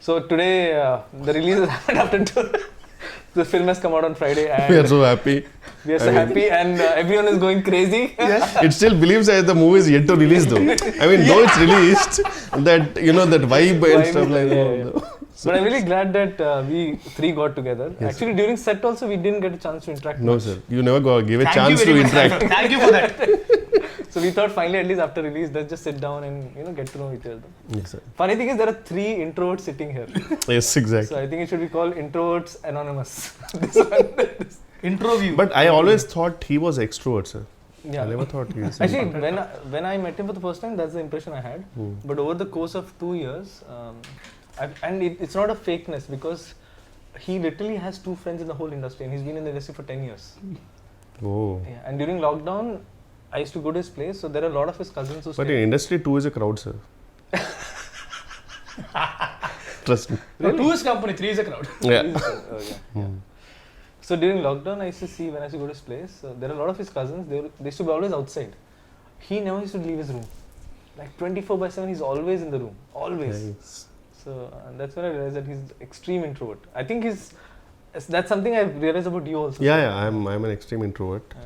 So today the release has happened after the film has come out on Friday, and We are so happy. we are so happy, and everyone is going crazy. It still believes that the movie is yet to release though. I mean, though it's released, that that vibe and stuff like that. But I'm really glad that we three got together. Yes. Actually, during set also we didn't get a chance to interact. No, much. sir. You never gave a chance to interact. Thank you for that. So we thought finally, at least after release, let's just sit down and get to know each other. Yes, sir. Funny thing is, there are 3 introverts sitting here. Yes, exactly. So I think it should be called Introverts Anonymous. This one. Intro view. But I always thought he was extrovert, sir. Yeah. I never thought he was. Actually, when I met him for the first time, that's the impression I had. But over the course of 2 years, and it's not a fakeness, because he literally has 2 friends in the whole industry, and he's been in the industry for 10 years. Oh. Yeah, and during lockdown, I used to go to his place, so there are a lot of his cousins who But stay. in industry, 2 is a crowd, sir. Trust me. No, 2 is company, 3 is a crowd. Yeah. Yeah. So during lockdown, I used to see when I used to go to his place, there are a lot of his cousins, they used to be always outside. He never used to leave his room. Like 24/7, he's always in the room. Always. Nice. So that's when I realized that he's extreme introvert. I think that's something I've realized about you also. Yeah, I'm an extreme introvert.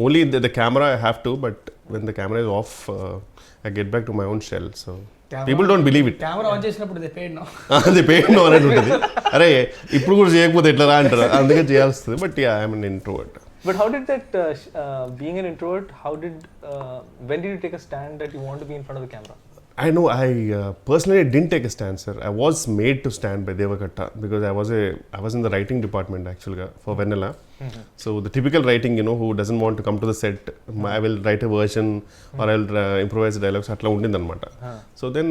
Only the camera I have to, but when the camera is off, I get back to my own shell. So people don't believe it. Camera on చేసినప్పుడు they paid now. అది pain అనేది ఉంటుంది. అరే ఇప్పుడు కూడా చేయకపోతే ఎట్లా రా అంటారు, అందుకే చేయాల్సి వస్తుంది. But yeah I'm an introvert. But how did that, being an introvert, when did you take a stand that you want to be in front of the camera? I know, I personally didn't take a stand, sir. I was made to stand by Devakatta because I was in the writing department actually for Vennela. So the typical writing, who doesn't want to come to the set, I will write a version or I'll improvise dialogues. Atla undindannamata. So then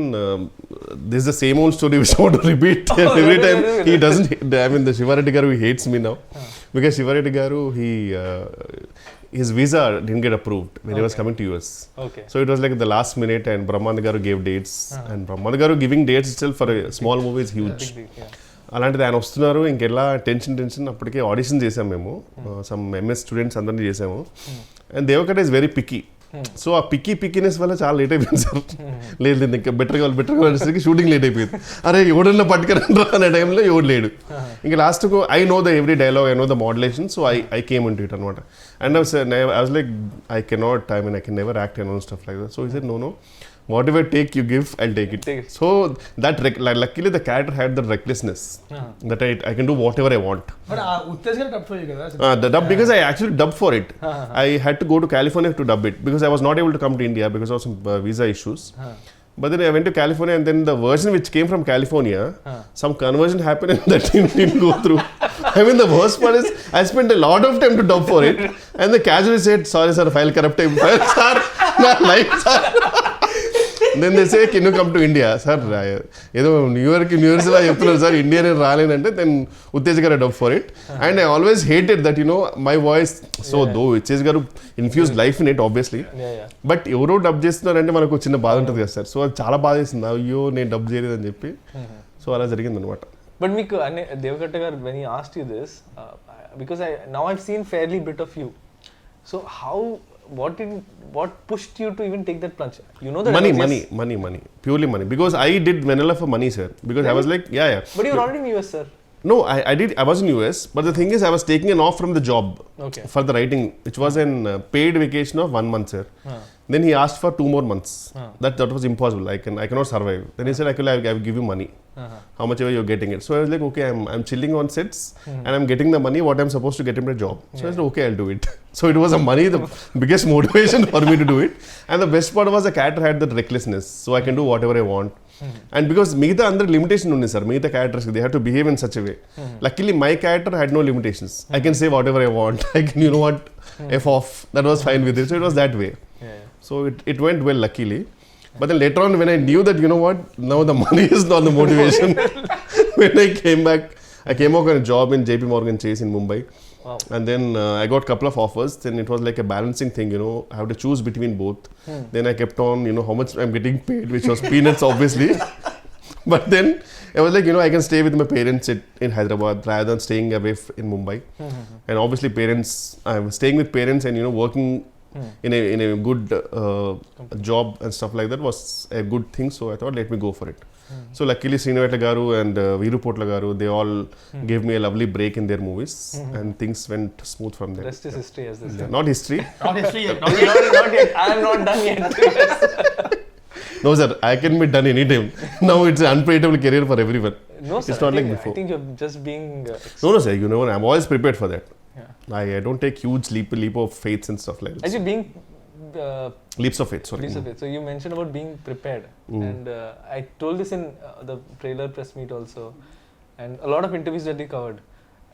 this is the same old story which I want to repeat every time. He doesn't. I mean, the Shivareddy garu, he hates me now because Shivareddy garu, his visa didn't get approved when he was coming to US. Okay. So it was like the last minute, and Brahmanand garu gave dates, and Brahmanand garu giving dates itself for a small movie is huge. అలాంటిది ఆయన వస్తున్నారు, ఇంకెలా tension అప్పటికే audition చేసాము మేము, some MS students అందరినీ చేసాము. And Deva Katta is very picky. So ఆ పిక్కీనెస్ వల్ల చాలా లేట్ అయిపోయింది సార్. లేదు ఇంకా బెటర్ కావాలి షూటింగ్ లేట్ అయిపోయింది. అరే ఎవడన్నా పట్టుకురండ్రా అనే టైంలో ఎవడు లేడు. ఇంకా లాస్ట్కు I know the every dialogue, I know the modulation, so I came in to it అనమాట. And I was like, I can never act and all stuff like that. So he said, no, whatever take you give, I'll take it. So that luckily the character had the recklessness that I can do whatever I want. But Uttesgar dubbed for you kada? The dub, because I actually dubbed for it. I had to go to California to dub it because I was not able to come to India because of some visa issues. But then I went to California, and then the version which came from California, some conversion happened and that didn't go through. I mean, the worst part is I spent a lot of time to dub for it, and the casually said, sorry sir, file corrupted. Sir, not like sir. Then they say, can you come to India? Sir, ఏదో new years లా చెప్తున్నారు sir, India నేను రాలేనంటే then Uttej garu dub for it. And I always hated that my voice. So though Uttej garu infuse life in it obviously, but ఎవరో dub చేస్తున్నారంటే మనకు చిన్న బాధ ఉంటుంది కదా సార్. సో అది చాలా బాధ చేసింది, అయ్యో నేను డబ్ చేయలేదని చెప్పి. సో అలా జరిగింది అనమాట. But మీకు దేవకట్ట గారు, when he asked you this, because now I've seen fairly bit of you. So what pushed you to even take that plunge? You know that money, purely money. Because I did Vennela for money, sir. Because really? I was like, yeah. But you were already in US, sir. No, I was in US, but the thing is, I was taking an off from the job for the writing, which was an paid vacation of 1 month, sir. Then he asked for 2 more months. That was impossible. I cannot survive. Then he said, I will give you money. How much ever you're getting it. So I was like, okay, I'm chilling on sets and I'm getting the money what I'm supposed to get in my job. So I said, okay, I'll do it. So it was the biggest motivation for me to do it. And the best part was the character had that recklessness. So I can do whatever I want. And because Meeta under limitation undi sir, Meeta characters they have to behave in such a way. Luckily my character had no limitations. I can say whatever I want. I can, F off. That was fine with it. So it was that way. So it went well, luckily. But then later on, when I knew that, now the money is not the motivation. When I came back, I came out on a job in JP Morgan Chase in Mumbai. Wow. And then I got a couple of offers. Then it was like a balancing thing, I have to choose between both. Then I kept on, how much I'm getting paid, which was peanuts, obviously. But then I was like, I can stay with my parents in Hyderabad rather than staying away in Mumbai. And obviously I was staying with parents and, working in a good job and stuff like that was a good thing. So I thought, let me go for it. So luckily Sriniveta garu and Veeru Potla garu, they all gave me a lovely break in their movies, and things went smooth from there. Rest is history, as they say. Yeah, not history. Not history yet. Not yet. I am not done yet. No sir, I can be done anytime. Now it's an unpredictable career for everyone. No, sir. It's not like before. I think you're just being. No sir, you know, I'm always prepared for that. Yeah. I don't take huge leap of faith and stuff like that. Actually, being. Leaps of faith, sorry. Leaps of faith. So you mentioned about being prepared, and I told this in the trailer press meet also, and a lot of interviews that we covered.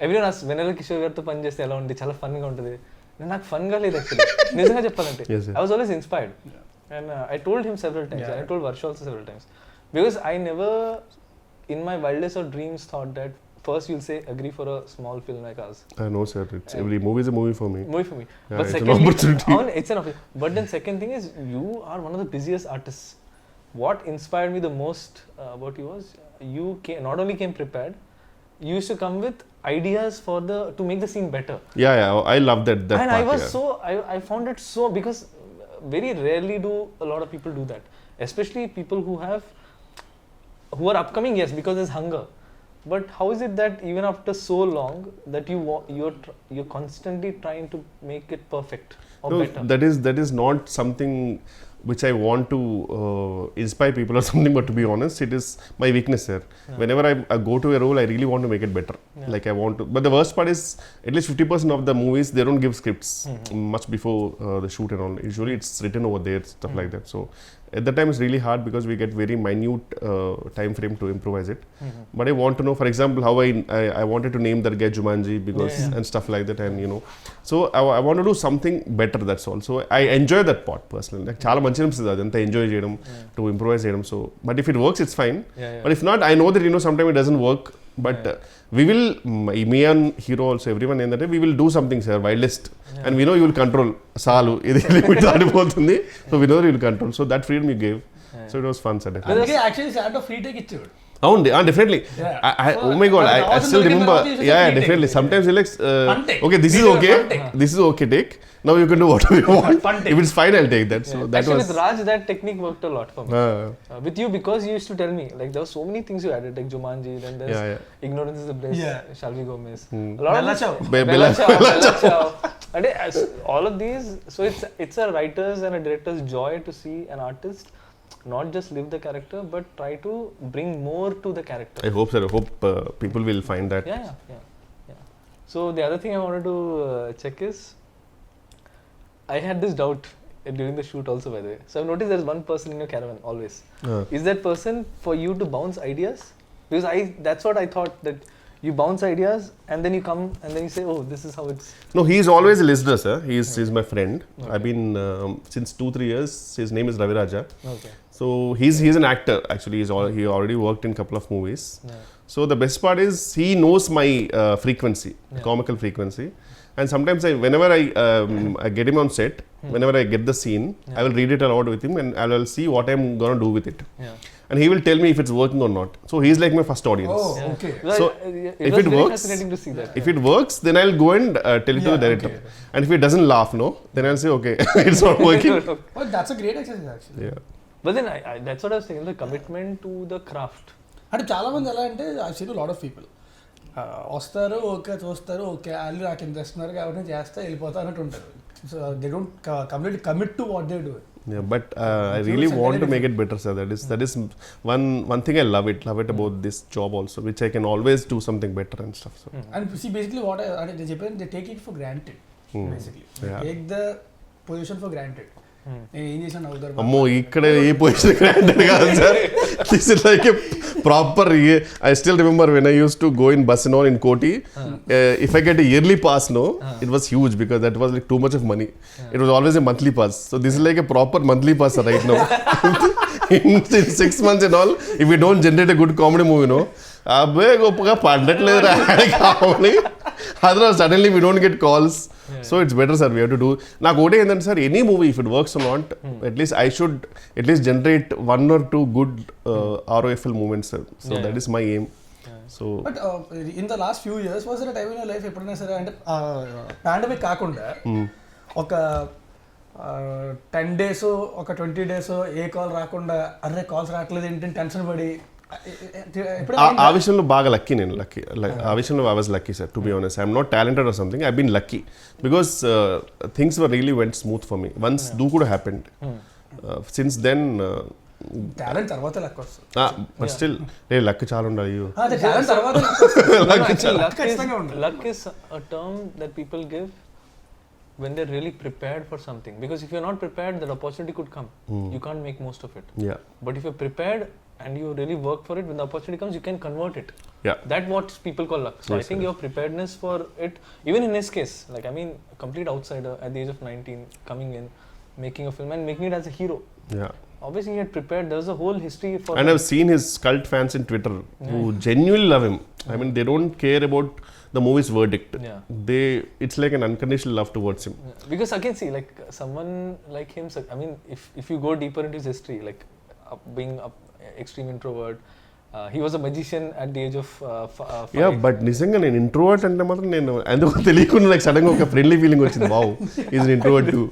Everyone asked, Vennela Kishore గారితో పని చేస్తే ఎలా ఉంది, చాలా ఫన్గా ఉంటుంది. నాకు ఫన్గా లేదు actually, నిజంగా చెప్పాలంటే. I was always inspired. And I told him several times, and I told Varsha also several times, because I never in my wildest of dreams thought that first you'll say agree for a small film like us. I know sir, it's every movie is a movie for me. But it's secondly, an opportunity. It's an opportunity. But then second thing is, you are one of the busiest artists. What inspired me the most about you was, you not only came prepared, you used to come with ideas for to make the scene better. Yeah, I love that and part. I was I found it so, because very rarely do a lot of people do that, especially people who are upcoming, yes, because there's hunger. But how is it that even after so long that you're constantly trying to make it perfect or better? That is not something which I want to inspire people or something, but to be honest, it is my weakness here. Yeah. Whenever I go to a role, I really want to make it better. Yeah. Like I want to, but the worst part is, at least 50% of the movies, they don't give scripts much before the shoot and all. Usually it's written over there, stuff like that. So at that time it's really hard, because we get very minute time frame to improvise it. But I want to know, for example, how I wanted to name that guy Jumanji, because and stuff like that, and you know, so I want to do something better, that's all. So I enjoy that part personally. Like chaala manchi anisthadi adantha enjoy cheyadam, to improvise cheyadam. So but if it works, it's fine. But if not, I know that, you know, sometimes it doesn't work, but we will, me and hero also, everyone in that, we will do something, sir, wildest, and we know you will control salu idi limit daadipotundi, so we know that you will control. So that freedom you gave, so it was fun, sir. అందుకే actually Santo free take ఇచ్చాడు. Definitely. Yeah. Oh my god, I still remember. Yeah, definitely. Sometimes you like, okay, this is okay. This is okay, take. Now you can do whatever you want. If it's fine, I'll take that. So that actually, was. with Raj, that technique worked a lot for me. With you, because you used to tell me, like, there were so many things you added, like Jumanji, then there's Ignorance is the Bliss, Shall We Go Miss. A lot Bella of Ciao. Bella Ciao. And all of these, so it's a writer's and a director's joy to see an artist not just live the character, but try to bring more to the character. I hope, sir. I hope people will find that. Yeah. So the other thing I wanted to check is, I had this doubt during the shoot also, by the way. So I've noticed there's one person in your caravan always. Is that person for you to bounce ideas? Because that's what I thought, that you bounce ideas and then you come and then you say, oh, this is how it's. No, he's always a listener, sir. He's my friend. Okay. I've been since 2-3 years. His name is Ravi Raja. Okay. So he's an actor actually. He already worked in a couple of movies. So the best part is, he knows my frequency, comical frequency. And sometimes whenever I get him on set, whenever I get the scene, I will read it aloud with him, and I will see what I'm gonna do with it. And he will tell me if it's working or not. So he's like my first audience. Oh, okay. So if it works, fascinating to see that. If it works, then I'll go and tell it to the director. Okay. And if he doesn't laugh, then I'll say, okay, it's not working. Well, that's a great exercise actually. Yeah. But then that's what I was saying, the commitment to the craft. అంటే చాలా మంది ఎలా అంటే, I seen lot of people వస్తారు, okay చూస్తారు, okay వాళ్ళు నాకు ఇంత ఇస్తున్నారు కాబట్టి చేస్తే వెళ్ళిపోతా అన్నట్టు ఉంటారు. So they don't completely commit to what they do. Yeah, but I really want to make it better, sir. That is one thing I love it about this job also, which I can always do something better and stuff. So. And see, basically what they చెప్పాను, they take it for granted. Basically, take the position for granted. నేను ఏం చేశాను అవుతారు. అమ్మో, ఇక్కడ ఏ position granted కాదు sir. This is like a proper. I still remember when I used to go in bus and all in Koti. If I get a yearly pass, it was huge, because that was like too much of money. It was always a monthly pass. So this is like a proper monthly pass right now. In 6 months and all, if we don't generate a good comedy movie, అబ్బే గొప్పగా పడట్లేదు కావాలి. Otherwise, suddenly we don't get calls. So it's better, sir. We have to do. నాకు ఒకటే ఏంటంటే, sir, any movie, if it works or not, at least I should at least generate 1 or 2 good ROFL moments, sir. So that is my aim. So. But in the last few years, was there a time in your life ఎప్పుడైనా సరే, అంటే pandemic కాకుండా ఒక 10 days ఒక 20 days ఏ call రాకుండా, అరే calls రావట్లేదు ఏంటంటే టెన్షన్ పడి ఆ విషయంలో బాగా లక్కీ నేను ఆ విషయంలో I was lucky sir to be honest I'm not talented or something I been lucky because things were really went smooth for me once కూడా హ్యాపెండ్ సిన్స్ దెన్ టాలెంట్ తర్వాత లక్ వస్తుంది బట్ స్టిల్ లక్ చాలా ఉండాలి talent తర్వాత luck is a term that people give when they're really prepared for something, because if you're not prepared, that opportunity could come. You can't make most of it. But if you're prepared and you really work for it, when the opportunity comes, you can convert it. That's what people call luck. So yes, I think your preparedness for it, even in his case, like I mean, a complete outsider at the age of 19 coming in, making a film and making it as a hero. Obviously he had prepared. There's a whole history for and I've seen his cult fans in Twitter who genuinely love him. I mean, they don't care about the movie's verdict. It's like an unconditional love towards him. Because again, see, like someone like him, I mean, if you go deeper into his history, like being an extreme introvert, he was a magician at the age of 5. But నిజంగా నేను introvert అంటే మాత్రం నేను ఎందుకో తెలియకుండా నాకు సడన్గా ఒక ఫ్రెండ్లీ ఫీలింగ్ వచ్చింది. Wow, is an introvert two.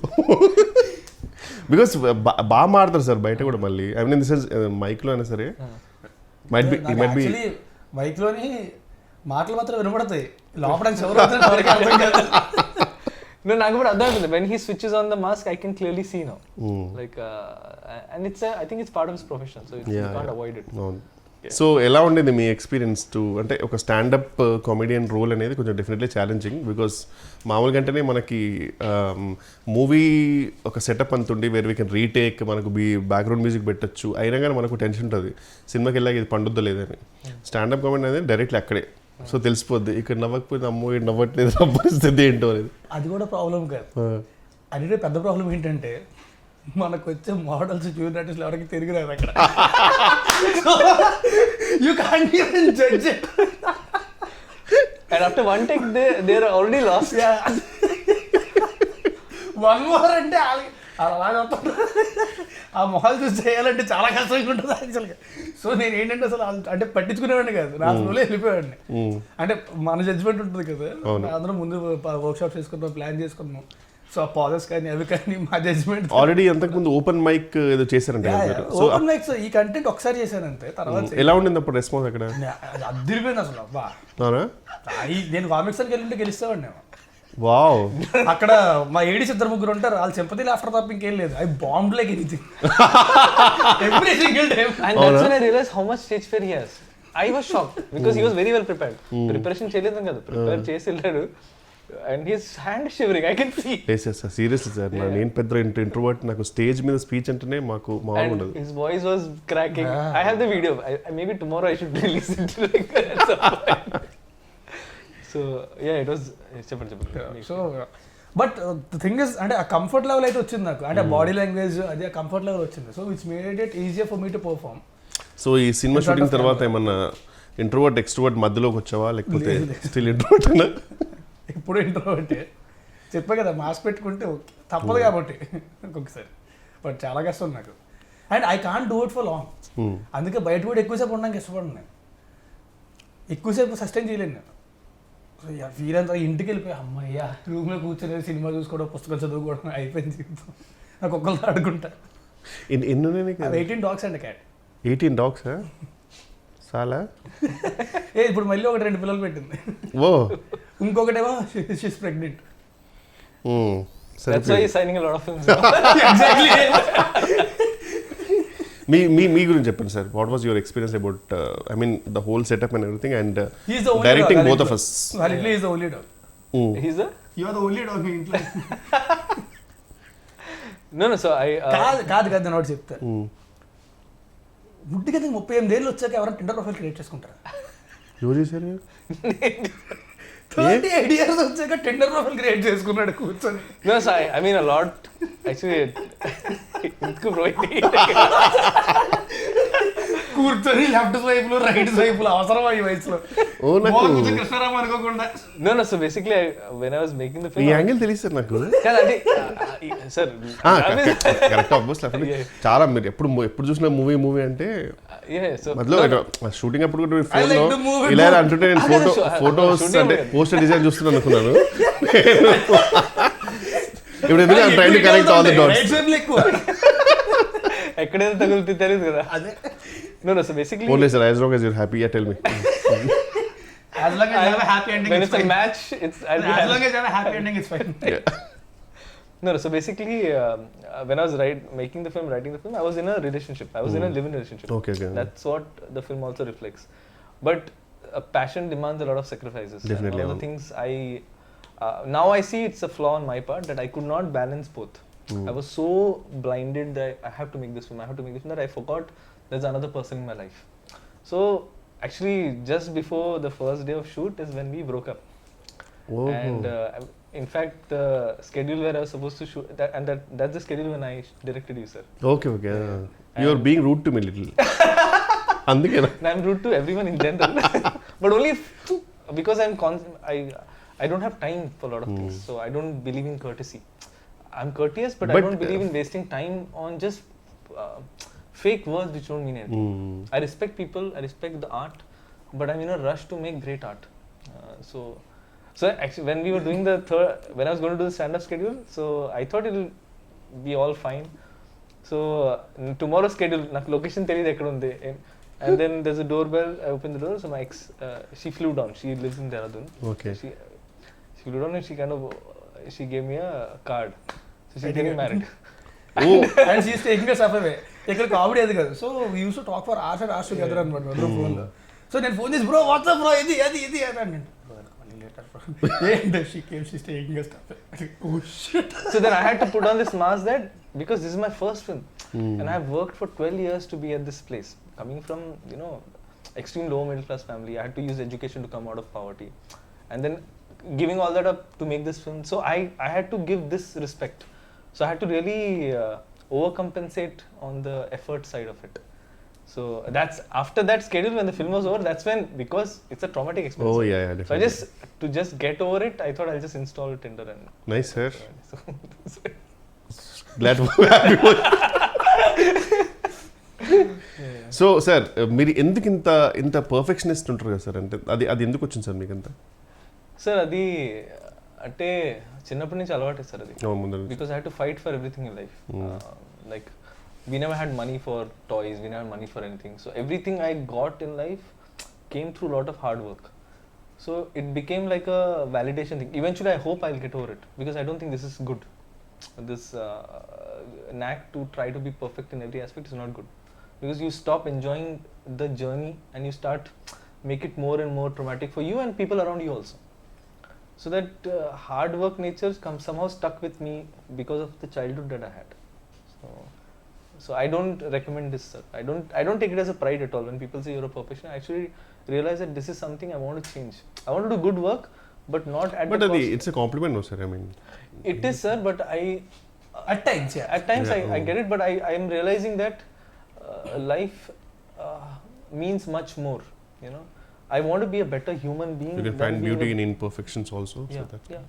Because బాగా మాడతారు సార్ బయట కూడా మళ్ళీ. ఐ మీన్ దిస్ ఇస్ మైక్లో అయినా సరే మైట్ బి మైక్లోని మాటలు మాత్రం వినబడతాయి, లోపల నాకు కూడా అర్థం అవుతుంది. When he switches on the mask, I can clearly see now. Like and I think it's part of his profession, so you can't avoid it. So ఎలా ఉండేది మీ ఎక్స్పీరియన్స్ టు అంటే ఒక స్టాండప్ కామెడియన్ రోల్ అనేది కొంచెం definitely challenging. Because మామూలుగా అంటేనే మనకి movie ఒక సెటప్ అంతుండి వేర్ వీ కెన్ రీటేక్, మనకు బ్యాక్గ్రౌండ్ మ్యూజిక్ పెట్టచ్చు, అయినా కానీ మనకు టెన్షన్ ఉంటుంది సినిమాకి వెళ్ళాక ఇది పండుద్దా లేదని. స్టాండప్ కామెడీ అనేది డైరెక్ట్లీ అక్కడే, సో తెలిసిపోద్ది ఇక్కడ నవ్వకపోతే అమ్మో నవ్వట్లేదు పరిస్థితి ఏంటో అనేది. అది కూడా ప్రాబ్లం కాదు. అది పెద్ద ప్రాబ్లం ఏంటంటే మనకు వచ్చే మోడల్స్ జూనియర్ ఆర్టిస్టులు ఎవరికి తిరిగి రాదు అక్కడ. You can't even judge it. And after one take they are already lost. One more అంటే అలాగే ఆ మొహాలు చూసి చేయాలంటే చాలా కష్టంగా ఉంటుంది యాక్చువల్గా. సో నేను ఏంటంటే అసలు అంటే పట్టించుకునేవాడిని కాదు, నా ఫ్లోలో వెళ్ళిపోయాడిని. అంటే మన జడ్జ్మెంట్ ఉంటుంది కదా, అందరం ముందు వర్క్షాప్ చేసుకున్నాం, ప్లాన్ చేసుకున్నాం. సో ఆ పాజెస్ కానీ అవి కానీ మా జడ్జ్మెంట్. ఆల్రెడీ అంతకుముందు ఓపెన్ మైక్ ఏదో చేశారంటే ఓపెన్ మైక్ ఈ కంటెంట్ ఒకసారి చేశాను అంతే. తర్వాత ఎలా ఉండింది అప్పుడు రెస్పాన్స్ అక్కడ? అదిరిపోయింది అసలు. అబ్బా, నేను కామిక్స్ అని వెళ్ళింటే గెలుస్తామండి. వావ్, అక్కడ మా ఏడీస్ 2-3 ఉంటారు, వాళ్ళు సింపతి ఆఫ్టర్ తప్ప ఇంకేం లేదు. I bomb like anything every single time. And that's when I realized how much stage fear he has. I was shocked because he was very well prepared. Preparation చేయలేదు కదా, prepare చేసి వెళ్ళాడు. And his hand shivering, I can see. Yes, seriously sir, నేను పెద్ద introvert, నాకు stage మీద speech అంటేనే మాకు మామూలు ఉండదు. His voice was cracking. I have the video. Maybe tomorrow I should release it like at some point. So yeah, it was so but the thing is అంటే ఆ కంఫర్ట్ లెవెల్ అయితే వచ్చింది నాకు, అంటే బాడీ లాంగ్వేజ్ అది ఆ comfort level వచ్చింది. So which made it easier for me to perform. So ఈ సినిమా షూటింగ్ తర్వాత ఏమన్నా ఇంట్రోవర్ట్ ఎక్స్ట్రోవర్ట్ మధ్యలోకి వచ్చావా, లేకపోతే స్టిల్ ఇంట్రోవర్ట్ అన్నా? ఇప్పుడు ఇంట్రోవర్టే చెప్పా కదా, మాస్క్ పెట్టుకుంటే తప్పదు కాబట్టి ఒక్కొక్కసారి. బట్ చాలా కష్టం నాకు, and I can't do it for long. అందుకే బయట కూడా ఎక్కువసేపు ఉండడానికి ఇష్టపడను నేను, ఎక్కువసేపు సస్టైన్ చేయలేను నేను. సో వీరంతా ఇంటికి వెళ్ళిపోయి అమ్మయ్య రూమ్లో కూర్చొని సినిమా చూసుకోవడం, పుస్తకాలు చదువుకోవడం అయిపోయింది జీవితం. నాకు ఒక్కరితో ఆడుకుంటా. 18 dogs అండ్ క్యాట్. 18 dogs చాలా. ఇప్పుడు మళ్ళీ 2 పిల్లలు పెట్టింది. ఓ, ఇంకొకటేమో she's pregnant. That's why he's signing a lot of films. Exactly. మీ గురించి చెప్పండి సార్. What was your experience about I mean the whole setup and everything and directing both of us? Validly is the only dog. You are the only dog in ఇంట్లో. No, so I కాదు నేను చెప్తా. ముట్టిగా 38 ఏళ్ళు వచ్చాక ఎవరైనా Tinder profile create చేసుకుంటారా? ఎవరు చేశారు? 38 years వచ్చాక టిండర్ ప్రొఫైల్ క్రియేట్ చేసుకున్నాడు కూర్చొని. No, so I mean a lot actually. కూర్చొని లెఫ్ట్ స్వైపులు రైట్ స్వైపులు అవసరమా ఈ వయసులో? కృష్ణారామ అనుకోకుండా. No, so basically when I was making the film, ఈ యాంగిల్ తెలుసు సార్ నాకు. Sir correct obviously. చాలా మీరు ఎప్పుడు చూసిన మూవీ అంటే మధ్యలో షూటింగ్ అప్పుడు కూడా ఫోన్ లో ఇలా అంటుంటే నేను ఫోటోస్ అంటే పోస్టర్ డిజైన్ చూస్తున్నాను అనుకున్నాను. ఇప్పుడు ఎందుకు I'm trying to connect all the dots. ఎక్కువ ఎక్కడైనా తగులుతుంది తెలియదు కదా. అదే No, so basically, Only sir, as long as you're happy, yeah, tell me. As long as you have a happy ending, when it's it's a fine. match, I'll be As happy. long as you have a happy ending, it's fine. No, so basically, when I was writing the film, I was in a relationship. I was in a live-in relationship. Okay. That's what the film also reflects. But passion demands a lot of sacrifices. Definitely. And one of the things now I see it's a flaw on my part that I could not balance both. I was so blinded that I have to make this film, that I forgot there's another person in my life. So actually, just before the first day of shoot is when we broke up. Oh. And in fact, the schedule where I was supposed to shoot, that's the schedule when I directed you, sir. Okay. You're being rude to me little. Andukena. And I'm rude to everyone in general, but only because I don't have time for a lot of things. So I don't believe in courtesy. I'm courteous, but I don't believe in wasting time on just fake words which don't mean anything. I respect people, I respect the art, but I'm in a rush to make great art. So actually, when we were doing when I was going to do the stand-up schedule, so I thought it'll be all fine. So tomorrow's schedule, నాకు location తెలియదు ఎక్కడ ఉంది. And then there's a doorbell. I opened the door. So my ex, she flew down. She lives in Dehradun. Okay. She flew down and she gave me a card. So she's getting married. Oh. And she's taking us up away. ఇక్కడ comedy అది కాదు. So we use to talk for hours and hours together అనమాట అందరూ ఫోన్లో. So నేను phone చేసి bro WhatsApp bro ఇది అని she came, she's taking us stuff. Oh shit. So then I had to put on this mask that because this is my first film and I've worked for 12 years to be at this place. Coming from, extreme low middle class family, I had to use education to come out of poverty. And then giving all that up to make this film. So I had to give this respect. So I had to really overcompensate on the effort side of it. So that's after that schedule when the film was over, that's when, because it's a traumatic experience. Oh yeah, definitely. So to just get over it, I thought I'll just install Tinder and Nice, sir. so Glad to have you. So sir మీరు ఎందుకు ఇంత perfectionist ఉంటారు కదా sir, అంటే అది ఎందుకు వచ్చింది sir మీకు అంత? సార్ అది అంటే చిన్నప్పటి నుంచి అలవాటే సార్ అది. Because I had to fight for everything in life. Like we never had money for toys, we never had money for anything. So everything I got in life came through a lot of hard work. So it became like a validation thing. Eventually I hope I'll get over it because I don't think this is good. This knack to try to be perfect in every aspect is not good. Because you stop enjoying the journey and you start make it more and more traumatic for you and people around you also. So that hard work nature somehow stuck with me because of the childhood that I had. So I don't recommend this, sir. I don't take it as a pride at all when people say you're a perfectionist. I actually realize that this is something I want to change. I want to do good work, but not at the cost. It's a compliment, no sir. I mean, it is, sir. But at times, I get it. But I am realizing that life means much more. I want to be a better human being. You can find beauty in imperfections also. Yeah.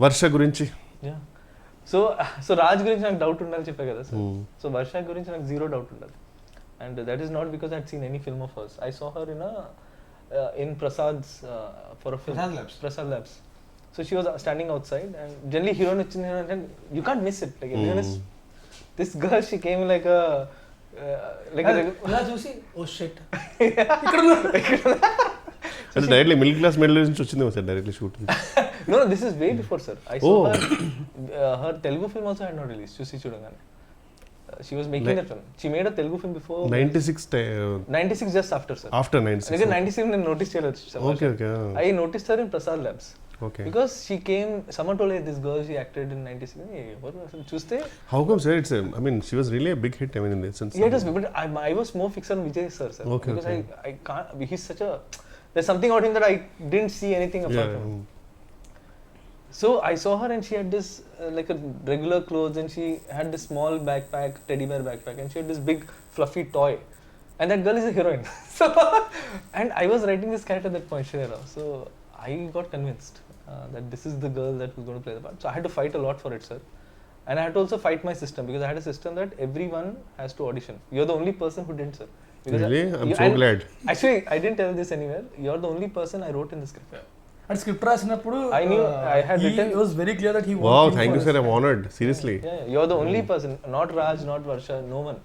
Varsha gurinchi. Yeah. So Raj గురించి నాకు doubt ఉండాలి చెప్పా కదా sir. So Varsha గురించి నాకు zero doubt ఉండదు. And that is not because I had seen any film of hers. I saw her in Prasad's for a film. Prasad Labs. So she was standing outside and generally heroine వచ్చింది and you can't miss it. Like everyone is, this girl, she came like a ఇలా చూసి oh shit అంటే directly middle class medal నుంచి వచ్చిందేమో sir directly shoot. No, this is way before, sir. I saw her Telugu film also had not released. Chusi Chudangane. She was making that film. She made a Telugu film before. 96 just after, sir. After 96. Again 96 I noticed her. Okay. I noticed her in Prasad Labs. Okay. Because she came, someone told her this girl, she acted in 96. Hey, what was it? Chuste? How come, sir? I mean, she was really a big hit. I mean, in this sense. Yeah, it was, but I was more fixed on Vijay sir. Okay. Because I can't. He's such a. There's something about him that I didn't see anything apart from him. So I saw her and she had this like a regular clothes and she had this small backpack, teddy bear backpack, and she had this big fluffy toy. And that girl is a heroine. So, and I was writing this character at that point, Shreya. So I got convinced that this is the girl that was going to play the part. So I had to fight a lot for it, sir. And I had to also fight my system because I had a system that everyone has to audition. You're the only person who didn't, sir. Because really? I'm so glad. Actually, I didn't tell this anywhere. You're the only person I wrote in the script. And script రాసినప్పుడు I knew I had written. It was very clear that he Wow, thank you, sir. I'm honored. Seriously. Yeah, you're the only person. Not Raj, not Varsha, no one.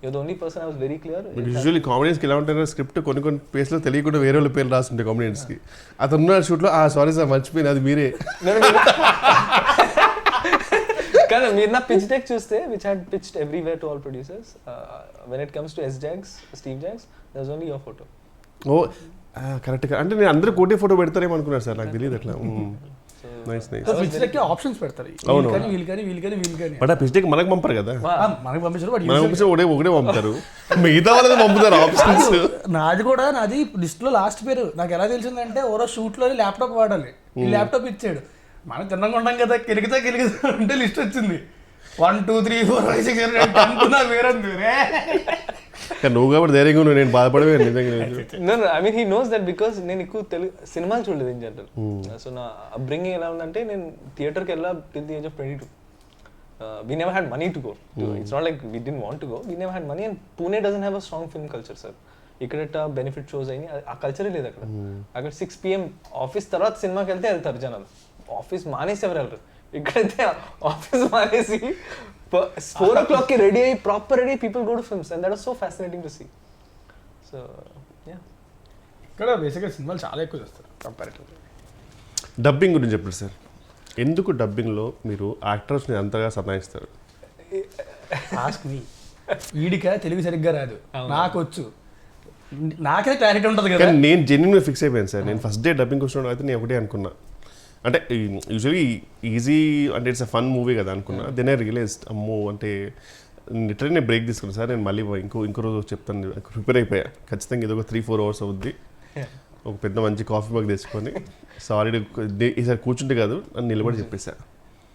you're the only person I was very clear. Usually కామెడియన్స్కి ఎలా ఉంటారో script కొన్ని ప్లేస్లో తెలియకుండా వేరే వాళ్ళ పేర్లు రాస్తుంటాయి కామెడియన్స్కి. అతను ఉన్న షూట్లో సారీ సార్ మర్చిపోయింది అది మీరే. కానీ మీరు నా పిచ్ డెక్ చూస్తే which had pitched everywhere to all producers, when it comes to Steve Jobs there was only your photo. Oh కరెక్ట్గా, అంటే నేను అందరూ కోటే ఫోటో పెడతారేమో అనుకున్నారు సార్, నాకు తెలియదు అట్లా. Nice nice. Pitch deck options పెడతారు, అవును. వీళ్ళు బట్ ఆ పిచ్ డెక్ మనకు పంపరు కదా, మనకి పంపించారు. మనం పంపించి ఒకటే పంపుతారు, మిగతా వాళ్ళది పంపుతారు ఆప్షన్స్. నాది లిస్ట్ లో లాస్ట్ పేరు నాకు ఎలా తెలిసిందంటే ఓరో షూట్ లో ల్యాప్టాప్ వాడాలి, ఈ ల్యాప్టాప్ ఇచ్చాడు. మనం తిన్నంగా ఉంటాం కదా, కెలిగితే అంటే లిస్ట్ వచ్చింది 1 2 3 4 5 6 7 8 అనుకున్నా వేరంది. నువ్వు కాబట్టి ధైర్యంగా నువ్వు, నేను బాధపడవే నిజంగా. I mean he knows that because నేను ఎక్కువ తెలుగు సినిమాలు చూడలేదు ఇన్ జనరల్. సో నా అప్బ్రింగింగ్ ఎలా ఉందంటే, నేను థియేటర్కి వెళ్ళా till the age of 22. We never had money to go. It's not like we didn't want to go. We never had money, and Pune doesn't have a strong film culture, sir. ఇక్కడ benefit shows అయినాయి, ఆ కల్చరే లేదు అక్కడ. అక్కడ 6 PM office తర్వాత సినిమాకి వెళ్తారు జనాలు, ఆఫీస్ మానేసి ఎవరు వెళ్ళరు. ఇక్కడైతే ఆఫీస్ మానేసి 4 o'clock రెడీ అయ్యి proper ready people go to films, and that was so fascinating to see. So yeah, ఇక్కడ బేసిక్గా సినిమాలు చాలా ఎక్కువ చేస్తారు కంపారిటివ్లీ. డబ్బింగ్ గురించి చెప్పండి సార్, ఎందుకు డబ్బింగ్లో మీరు యాక్టర్స్ని అంతగా సతాయిస్తారు? Ask me. వీడిక తెలుగు సరిగ్గా రాదు, నాకు వచ్చు, నాకే క్లారిటీ ఉంటుంది కదా. నేను జెన్యున్గా ఫిక్స్ అయిపోయాను సార్. నేను ఫస్ట్ డే డబ్బింగ్ వచ్చినప్పుడు అయితే నేను ఒకటే అనుకున్నా, అంటే యూజువలీ ఈజీ అంటే ఇట్స్ అ ఫన్ మూవీ కదా అనుకున్నా. దెన్ ఐ రియలైజ్డ్ అమ్మో, అంటే లిటరల్లీ నేను బ్రేక్ తీసుకున్నాను సార్. నేను మళ్ళీ ఇంకో రోజు చెప్తాను, ప్రిపేర్ అయిపోయా. ఖచ్చితంగా ఇది ఒక 3-4 hours అవుద్ది, ఒక పెద్ద మంచి కాఫీ మగ్ తీసుకొని సారీ ఈసారి కూర్చుంటే కాదు అని నిలబడి చెప్పేసా.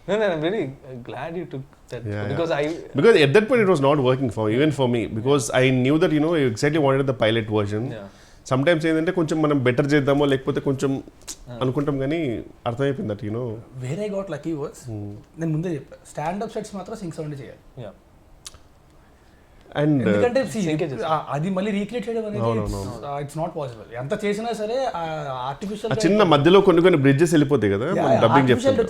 No, I'm really glad you took that, because at that point it was not working even for me, because I knew that I exactly wanted the pilot version. Sometimes ఏంటంటే కొంచెం మనం better చేద్దామో లేకపోతే కొంచెం అనుకుంటాం, కానీ అర్థమైపోయింది that where I got lucky was, నేను ముందే చెప్పా స్టాండప్ సెట్స్ మాత్రం సింక్ సౌండ్ చేయాలి. అండ్ ఎందుకంటే అది మళ్ళీ రీక్రియేట్ చేయడం అనేది ఇట్స్ నాట్ పాసిబుల్. ఎంత చేసినా సరే ఆర్టిఫిషియల్ చిన్న మధ్యలో కొన్ని బ్రిడ్జెస్ వెళ్ళిపోతాయి కదా, డబ్బింగ్ చెప్తారు,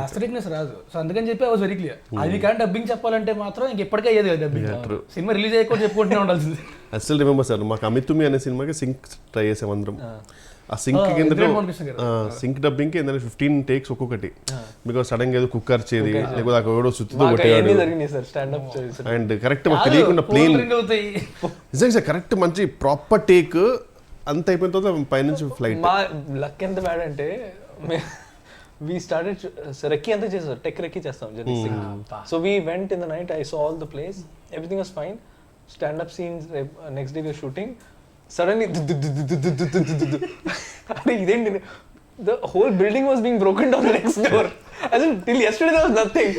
అస్థెటిక్నెస్ రాదు. సో అందుకని చెప్పి ఐ వాస్ వెరీ క్లియర్, అది కానీ డబ్బింగ్ చెప్పాలంటే మాత్రం ఇంకెప్పటికే అయ్యేది కదా డబ్బింగ్. సినిమా రిలీజ్ అయ్యకుండా చెప్పుకుంటూనే ఉండాల్సింది. ఐ స్టిల్ రిమెంబర్ సార్, మాకు అమితుమి అనే సినిమాకి సింక్ ట్రై చేసాం అందరం. ఆ సింక్ కింద సింక్ డబ్బింగ్ కి 15 takes ఒక్కొక్కటి, బికాస్ సడన్ గా ఏదో కుక్కర్ చేది లేకపోతే అక్కడ ఎవడో సుత్తితో కొట్టేవాడు, అండ్ కరెక్ట్ మాకు తెలియకుండా ప్లేన్ నిజంగా సార్ కరెక్ట్ మంచి ప్రాపర్ టేక్ అంత అయిపోయిన తర్వాత పైనుంచి ఫ్లైట్. మా లక్ ఎంత బ్యాడ్ అంటే we started రెక్కి అంతా చేసాం, టెక్ రెక్కి చేస్తాం journey. So we went in the night, I saw all the place, everything was fine. Stand up scenes, next day we were shooting, suddenly iదేంటి, the whole building was being broken down next door. As in till yesterday there was nothing.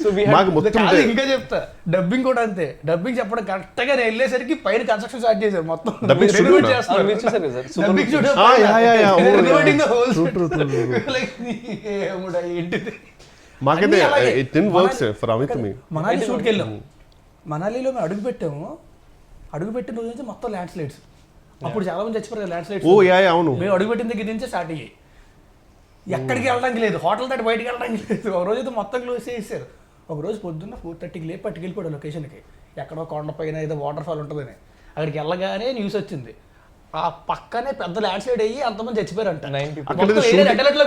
So we had ఇంకా చెప్తా dubbing కూడా అంతే. Dubbing చెప్పడం correct గా వెళ్ళేసరికి పైన construction start చేశారు మొత్తం. మనాలి షూట్కి వెళ్ళాం, మనాలిలో మేము అడుగుపెట్టిన రోజు నుంచి మొత్తం ల్యాండ్ స్లైడ్స్. అప్పుడు చాలా మంది చచ్చిపోయారు ల్యాండ్ స్లైడ్స్. అవును, మేము అడుగుపెట్టిన దగ్గర నుంచే స్టార్ట్ అయ్యాయి. ఎక్కడికి వెళ్ళడానికి లేదు, హోటల్ దాటి బయటికి వెళ్ళడానికి లేదు. ఒక రోజు అయితే మొత్తం క్లోజ్ చేసేసారు. ఒక రోజు పొద్దున్న 4:30కి లేపి పట్టుకెళ్ళిపోయాడు లొకేషన్కి, ఎక్కడో కొండ పైన ఏదో వాటర్ ఫాల్ ఉంటుందని. అక్కడికి వెళ్ళగానే న్యూస్ వచ్చింది, ఆ పక్కనే పెద్ద ల్యాండ్ స్లైడ్ అయ్యి అంతమంది చచ్చిపోయారంట.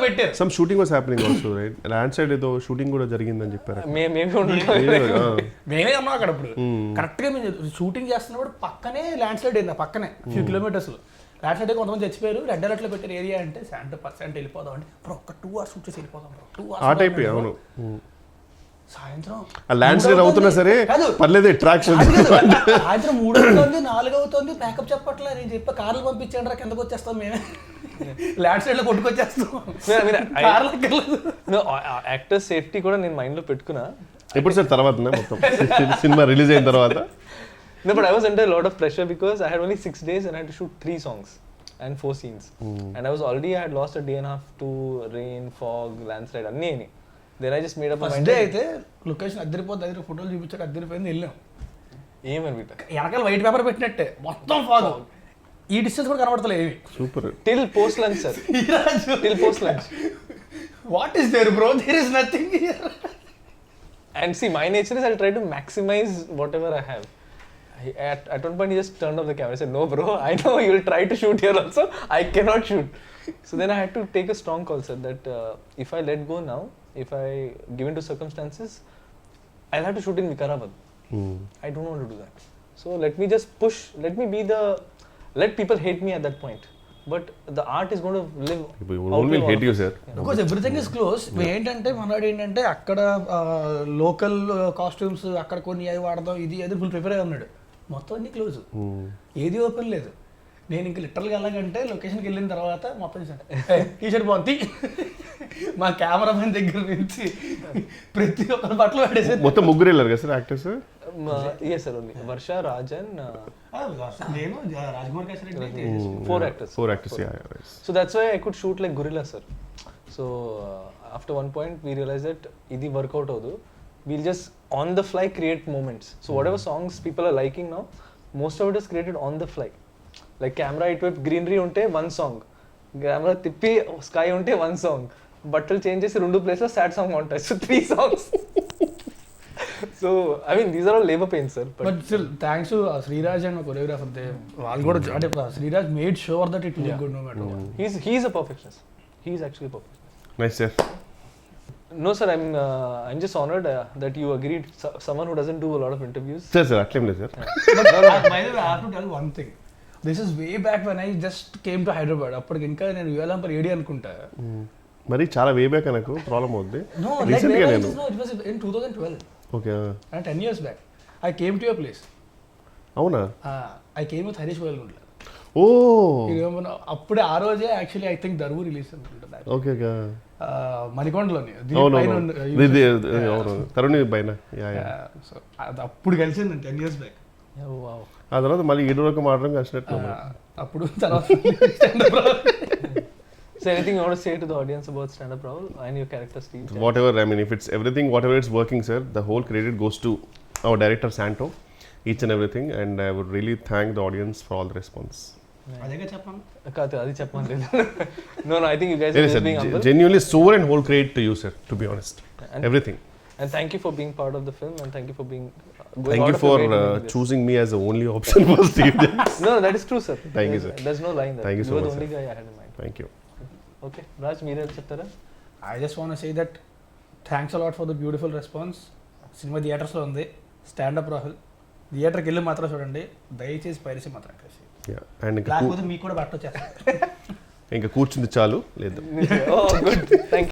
పెట్టారు. Some shooting was happening also, right? Land slide ఏదో షూటింగ్ కూడా జరిగిందని చెప్పారు. మేమే ఉన్నాం అక్కడ. అప్పుడు కరెక్ట్గా మేము షూటింగ్ చేస్తున్నప్పుడు పక్కనే ల్యాండ్ స్లైడ్ అయింది, పక్కనే ఫ్యూ కిలోమీటర్స్లో ల్యాండ్ స్లైడ్. కొంతమంది చచ్చిపోయారు. రెడ్ అలర్ట్లో పెట్టారు ఏరియా అంటే 70% వెళ్ళిపోదాం అంటే ఒక 2 hours షూట్ చేసి వెళ్ళిపోదాం. 2 hours ఆ టైప్. అవును, సాయంత్రం ల్యాండ్ స్లైడ్ అవుతున్నా సరే పర్లేదు, అట్రాక్షన్. సాయంత్రం 3 అవుతుంది, 4 అవుతుంది, ప్యాకప్ చెప్పట్లే. నేను చెప్పా కార్లు పంపించండి రా, కిందకు వచ్చేస్తాం మేమే, ల్యాండ్ స్లైడ్ లో కొట్టుకొచ్చేస్తాం. యాక్టర్ సేఫ్టీ కూడా నేను మైండ్ లో పెట్టుకున్నా. ఎప్పుడు సార్ తర్వాత మొత్తం సినిమా రిలీజ్ అయిన తర్వాత? No, but I was under a lot of pressure because I had only 6 days and I had to shoot 3 songs and 4 scenes. And I had lost a day and a half to rain, fog, landslide, anni. Then I just made up my mind. First day అయితే location అద్దరిపోద్ది, అద్దరి ఫోటోలు చూపించాక అద్దరిపోయింది, వెళ్ళాం. ఏమని వెనకాల white paper పెట్టినట్టే మొత్తం fog, ఈ distance కూడా కనబడతలేదు ఏవి. Super. Till post lunch, sir. Till post lunch. What is there, bro? There is nothing here. And see, my nature is I'll try to maximize whatever I have. At one point, he just turned off the camera. I said, "No, bro. I know you'll try to shoot here also. I cannot shoot." So then I had to take a strong call, sir. That if I let go now, if I give in to circumstances, I'll have to shoot in Vikarabad. I don't want to do that. So let me just push. Let people hate me at that point. But the art is going to live. People will hate you, sir. Because everything is close. ఏంటంటే మనవాడు ఏంటంటే అక్కడ local costumes అక్కడ కొన్ని అవి వాడదాం ఇది అది ఫుల్ ప్రిపేర్ అయి ఉన్నాడు. మొత్తం అన్ని క్లోజ్, ఏది ఓపెన్ లేదు. నేను ఇంక లిటరల్గా వెళ్ళాలంటే లొకేషన్కి వెళ్ళిన తర్వాత మొత్తం టీషర్ట్ బాగుంది. మా కెమెరామెన్ దగ్గర నుంచి ప్రతి ఒక్కరి బట్టలు పడేసి మొత్తం ముగ్గురు వెళ్ళారు కదా sir actors? Yes, sir. Only Varsha, Raj, and నేను Rajkumar Kesari, four actors. Yeah, right. So that's why I could shoot like gorilla, sir. So after one point we realized that idi workout avadu. We'll just on the fly create moments. So whatever songs people are liking now, most of it is created on the fly. Like camera itwip greenery unte one song, camera tippi sky unte one song, బట్టలు change చేసి 2 places sad song ఉంటాయి. So 3 songs. So I mean these are all labor pains, sir. But still thanks to Sriraj and my choreographer, వాళ్ళు కూడా అంటే Sriraj made sure that it look good no matter what. He's a perfectionist. He's actually a perfectionist. Nice, sir. No, sir. I'm just honored that you agreed. Someone who doesn't do a lot of interviews. Sir, అట్లేం లేదు sir. But by the way, I have to tell one thing. This is way back when I just came to Hyderabad. అప్పటికి ఇంకా నేను యూఎల్ఎంపర్ AD అనుకుంటా. మరి చాలా way back నాకు problem అవుద్ది. No, like it was in 2012. Okay. 10 years back. I came to your place. అవునా? I came with Harish Boyalgundla. ఓ అప్పుడే ఆ రోజే actually I think Daruvu release అనుకుంటా. ఓకే. మణికొండలోని తరుణి పైన. సో అప్పుడు కలిసింది 10 years back. ఆ తర్వాత మళ్ళీ ఈడు వరకు మాట్లాడడం కలిసినట్టు. అప్పుడు తర్వాత So anything you want to say to the audience about Standup Rahul and your character Steve? Whatever, I mean, if it's everything, whatever it's working, sir, the whole credit goes to our director Santo, each and everything, and I would really thank the audience for all the response. అదేగా చెప్పాను. అది చెప్పమని. No, I think you guys are just being humble. Genuinely sober and whole credit to you, sir, to be honest. And everything. And thank you for being part of the film, and thank you for being thank you for choosing me as the only option for Steve. No, that is true, sir. Thank you, sir. There's no line there. Thank you so much. You are the only guy I had in mind. Thank you. Okay, Raj, మీరే చెప్తారా? I just want to say that thanks a lot for the beautiful response. Cinema థియేటర్స్లో ఉంది, stand up Rahul. థియేటర్కి వెళ్ళి మాత్రం చూడండి, దయచేసి piracy మాత్రం కలిసి. లేకపోతే మీకు కూడా బట్ట వచ్చేస్తారు. ఇంకా కూర్చుంది చాలు లేదు. Oh, good. Thank you.